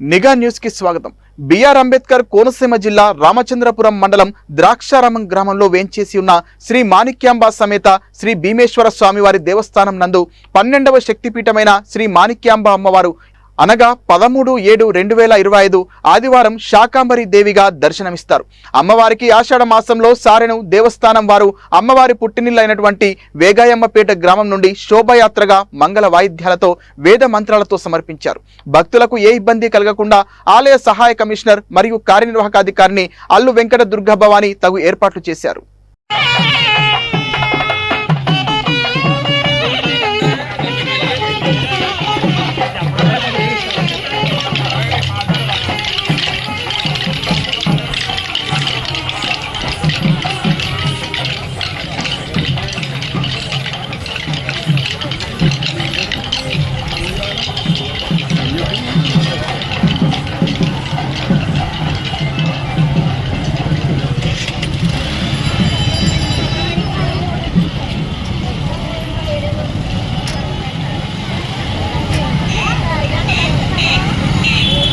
నిఘా న్యూస్ కి స్వాగతం. బిఆర్ అంబేద్కర్ కోనసీమ జిల్లా రామచంద్రపురం మండలం ద్రాక్షారామం గ్రామంలో వేంచేసి ఉన్న శ్రీ మాణిక్యాంబ సమేత శ్రీ భీమేశ్వర స్వామివారి దేవస్థానం నందు 12వ శక్తిపీఠమైన శ్రీ మాణిక్యాంబ అమ్మవారు అనగా 13/7/2025 ఆదివారం శాకాంబరి దేవిగా దర్శనమిస్తారు. అమ్మవారికి ఆషాఢ మాసంలో సారెను దేవస్థానం వారు అమ్మవారి పుట్టినిల్లైనటువంటి వేగాయమ్మపేట గ్రామం నుండి శోభయాత్రగా మంగళ వాయిద్యాలతో వేద మంత్రాలతో సమర్పించారు. భక్తులకు ఏ ఇబ్బంది కలగకుండా ఆలయ సహాయ కమిషనర్ మరియు కార్యనిర్వాహక అధికారిని అల్లు వెంకట దుర్గాభవాని తగు ఏర్పాట్లు చేశారు.